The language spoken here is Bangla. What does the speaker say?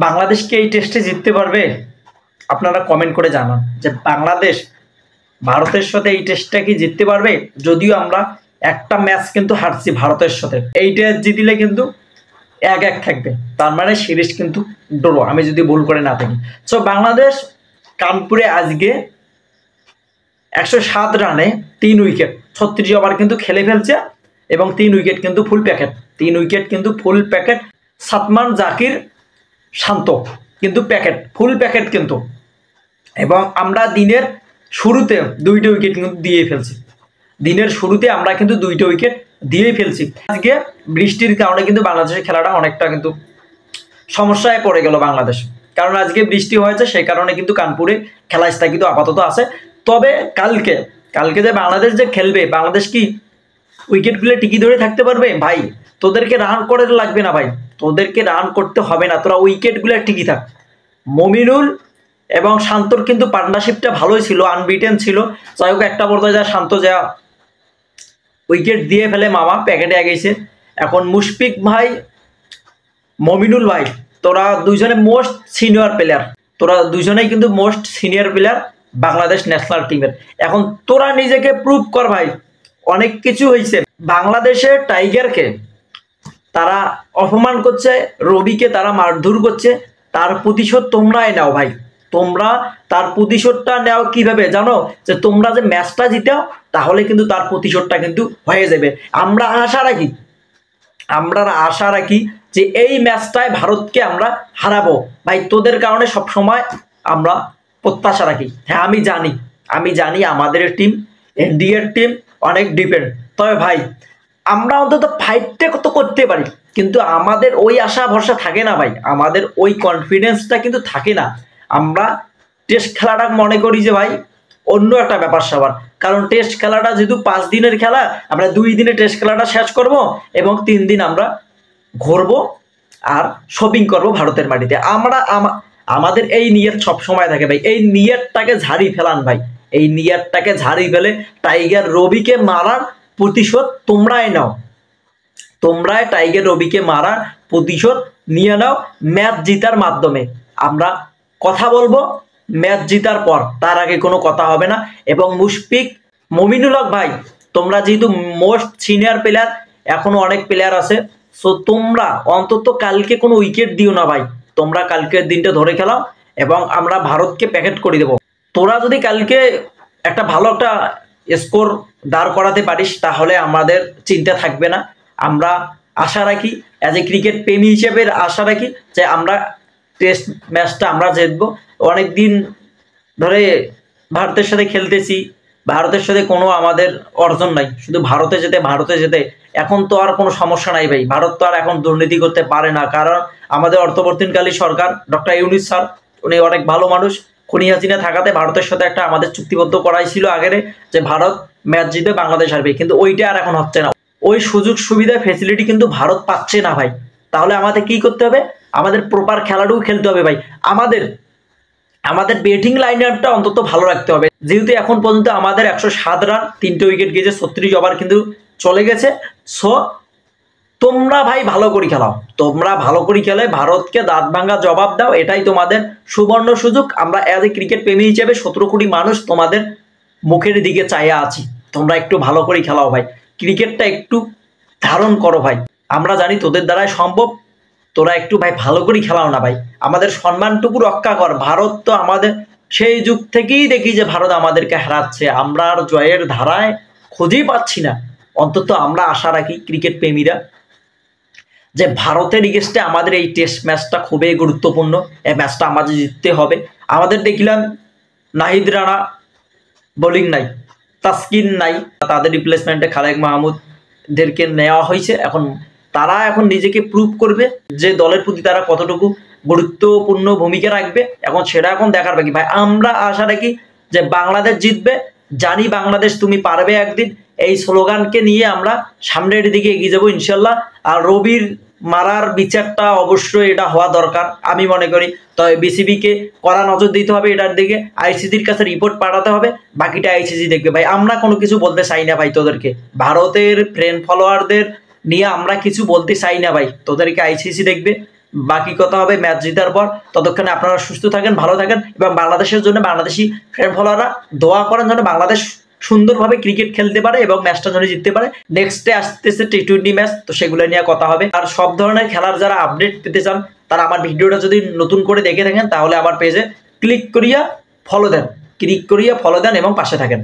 বাংলাদেশকে এই টেস্টে জিততে পারবে? আপনারা কমেন্ট করে জানান যে বাংলাদেশ ভারতের সাথে এই টেস্টটা কি জিততে পারবে। যদিও আমরা একটা ম্যাচ কিন্তু হারছি ভারতের সাথে, এইটা জিতলে কিন্তু 1-1 থাকবে, তার মানে সিরিজ কিন্তু ড্র, আমি যদি ভুল করে না থাকি। সো বাংলাদেশ কানপুরে আজকে 107 রানে 3 উইকেট 36 ওভার কিন্তু খেলে ফেলছে এবং 3 উইকেট কিন্তু ফুল প্যাকেট, 3 উইকেট কিন্তু ফুল প্যাকেট। সাতমান জাকির শান্ত কিন্তু প্যাকেট, ফুল প্যাকেট কিন্তু। এবং আমরা দিনের শুরুতে 2টা উইকেট কিন্তু দিয়ে ফেলছি, দিনের শুরুতে আমরা কিন্তু 2টা উইকেট দিয়ে ফেলছি। আজকে বৃষ্টির কারণে কিন্তু বাংলাদেশের খেলাটা অনেকটা কিন্তু সমস্যায় পড়ে গেল বাংলাদেশ, কারণ আজকে বৃষ্টি হয়েছে, সেই কারণে কিন্তু কানপুরে খেলা স্থগিত আপাতত আছে। তবে কালকে যে বাংলাদেশ যে খেলবে, বাংলাদেশ কি উইকেটগুলো টিকি ধরে থাকতে পারবে? ভাই তোদেরকে রান করে লাগবে না, ভাই তোদেরকে রান করতে হবে না, তোরা উইকেটগুলো টিকি থাক। মমিনুল এবং শান্তর কিন্তু পার্টনারশিপটা ভালোই ছিল, আনবিটেন ছিল। যাই হোক একটা পর্যায়ে যা শান্ত যা উইকেট দিয়ে ফেলে, মামা প্যাকেটে গেছে। এখন মুশফিক ভাই, মমিনুল ভাই, তোরা দুইজনে মোস্ট সিনিয়র প্লেয়ার, তোরা দুইজনেই কিন্তু most senior player Bangladesh national টিমের। এখন তোরা নিজেকে প্রুভ কর ভাই, অনেক কিছু হয়েছে। বাংলাদেশের টাইগারকে তারা অপমান করছে, রবিকে তারা মারধর করছে, তার প্রতিশোধ তোমরাই নাও ভাই। তোমরা তার প্রতিশোধটা নাও কিভাবে জানো? যে তোমরা যে ম্যাচটা জিতাও, তাহলে কিন্তু তার প্রতিশোধটা কিন্তু হয়ে যাবে। আমরা আশা রাখি যে এই ম্যাচটায় ভারতকে আমরা হারাবো ভাই। তোদের কারণে সব সময় আমরা প্রত্যাশা রাখি। হ্যাঁ আমি জানি আমাদের টিম, ইন্ডিয়ার টিম অনেক ডিপেন্ড। তবে ভাই আমরা অন্তত ফাইটটা কত করতে পারি, কিন্তু আমাদের ওই আশা ভরসা থাকে না ভাই, আমাদের ওই কনফিডেন্সটা কিন্তু থাকে না। আমরা টেস্ট খেলাটা মনে করি যে ভাই অন্য একটা ব্যাপার স্যাপার, কারণ টেস্ট খেলাটা যেহেতু 5 দিনের খেলা, আমরা 2 দিনে টেস্ট খেলাটা শেষ করব এবং 3 দিন আমরা ঘুরবো আর শপিং করব ভারতের মাটিতে। আমাদের এই নিয়ত সব সময় থাকে ভাই, এই নিয়তটাকে ঝাড়ি ফেলান ভাই, এই নিয়তটাকে ঝাড়ি ফেলে টাইগার রবিকে মারার প্রতিশোধ তোমরাই নাও, তোমরাই টাইগার রবিকে মারার প্রতিশোধ নিয়ে নাও ম্যাচ জিতার মাধ্যমে। আমরা কথা বলবো ম্যাচ জিতার পর, তার আগে কোনো কথা হবে না। এবং মুশফিক, মমিনুল হক ভাই, তোমরা যেহেতু মোস্ট সিনিয়র প্লেয়ার, এখনো অনেক প্লেয়ার আছে, সো তোমরা অন্তত কালকে কোনো উইকেট দিও না ভাই, তোমরা কালকের দিনটা ধরে খেলাও এবং আমরা ভারতকে প্যাকেট করে দেবো। তোরা যদি কালকে একটা ভালো একটা স্কোর দাঁড় করাতে পারিস, তাহলে আমাদের চিন্তা থাকবে না। আমরা আশা রাখি, অ্যাজ এ ক্রিকেট প্রেমী হিসেবে আশা রাখি যে আমরা টেস্ট ম্যাচটা আমরা জিতবো। অনেক দিন ধরে ভারতের সাথে খেলতেছি, ভারতের সাথে কোনো আমাদের অর্জন নাই, শুধু ভারতে যেতে। এখন তো আর কোনো সমস্যা নাই ভাই, ভারত তো আর এখন দুর্নীতি করতে পারে না, কারণ আমাদের অন্তর্বর্তীকালী সরকার ডক্টর ইউনূস স্যার, উনি অনেক ভালো মানুষ। খুনি হাসিনা থাকাতে ভারতের সাথে একটা আমাদের চুক্তিবদ্ধ করাই ছিল আগের, যে ভারত ম্যাচ জিতবে বাংলাদেশ হারবে, কিন্তু ওইটা আর এখন হচ্ছে না। ওই সুযোগ সুবিধা ফেসিলিটি কিন্তু ভারত পাচ্ছে না ভাই। তাহলে আমাদের কি করতে হবে? আমাদের প্রপার খেলাটাও খেলতে হবে ভাই। আমাদের ব্যাটিং লাইন আপটা অন্তত ভালো রাখতে হবে, যেহেতু এখন পর্যন্ত আমাদের 107 রান 3টে উইকেট গিয়েছে, 36 ওভার কিন্তু চলে গেছে। সো তোমরা ভাই ভালো করে খেলাও, তোমরা ভালো করে খেলে ভারতকে দাঁত ভাঙা জবাব দাও, এটাই তোমাদের সুবর্ণ সুযোগ। আমরা অ্যাজ এ ক্রিকেট প্রেমী হিসেবে 17 কোটি মানুষ তোমাদের মুখের দিকে চাইয়া আছি, তোমরা একটু ভালো করে খেলাও ভাই, ক্রিকেটটা একটু ধারণ করো ভাই। আমরা জানি তোদের দ্বারাই সম্ভব, তোরা একটু ভাই ভালো করে খেলাও না ভাই, আমাদের সম্মানটুকু রক্ষা কর। ভারত তো আমাদের সেই যুগ থেকেই দেখি যে ভারত আমাদেরকে হারাচ্ছে, আমরা আর জয়ের ধারায় খুঁজেই পাচ্ছি না। অন্তত আমরা আশা রাখি ক্রিকেট প্রেমীরা যে ভারতের এগেইনস্টে আমাদের এই টেস্ট ম্যাচটা খুবই গুরুত্বপূর্ণ, এই ম্যাচটা আমাদের জিততে হবে। আমাদের দেখলাম নাহিদ রানা বোলিং নাই, তাসকিন নাই, তাদের রিপ্লেসমেন্টে খালেক মাহমুদদেরকে নেওয়া হয়েছে। তারা এখন নিজেকে প্রুভ করবে যে দলের প্রতি তারা কতটুকু গুরুত্বপূর্ণ ভূমিকা রাখবে, সেটা এখন দেখার বাকি ভাই। আমরা আশা রাখি যে বাংলাদেশ জিতবে, জানি বাংলাদেশ তুমি পারবে একদিন, এই স্লোগানকে নিয়ে আমরা সামনের দিকে এগিয়ে যাবো ইনশাল্লাহ। আর রবির মারার বিচারটা অবশ্যই এটা হওয়া দরকার আমি মনে করি, তবে বিসিবিকে কড়া নজর দিতে হবে এটার দিকে, আইসিসির কাছে রিপোর্ট পাঠাতে হবে, বাকিটা আইসিসি দেখবে ভাই। আমরা কোনো কিছু বলতে চাই না ভাই, তোদেরকে ভারতের ফ্রেন্ড ফলোয়ারদের নিয়ে আমরা কিছু বলতে চাই না ভাই, তোদেরকে আইসিসি দেখবে, বাকি কথা হবে ম্যাচ জেতার পর। ততক্ষণে আপনারা সুস্থ থাকেন, ভালো থাকেন এবং বাংলাদেশের জন্য বাংলাদেশি ফ্রেন্ড ফলোয়াররা দোয়া করেন যেন বাংলাদেশ সুন্দরভাবে ক্রিকেট খেলতে পারে এবং ম্যাচটা যেন জিততে পারে। নেক্সটে আসতেছে টি20 ম্যাচ, তো সেগুলো নিয়ে কথা হবে। আর সব ধরনের খেলার যারা আপডেট পেতে চান তারা আমার ভিডিওটা যদি নতুন করে দেখে থাকেন তাহলে আমার পেজে ক্লিক করিয়া ফলো দেন এবং পাশে থাকেন।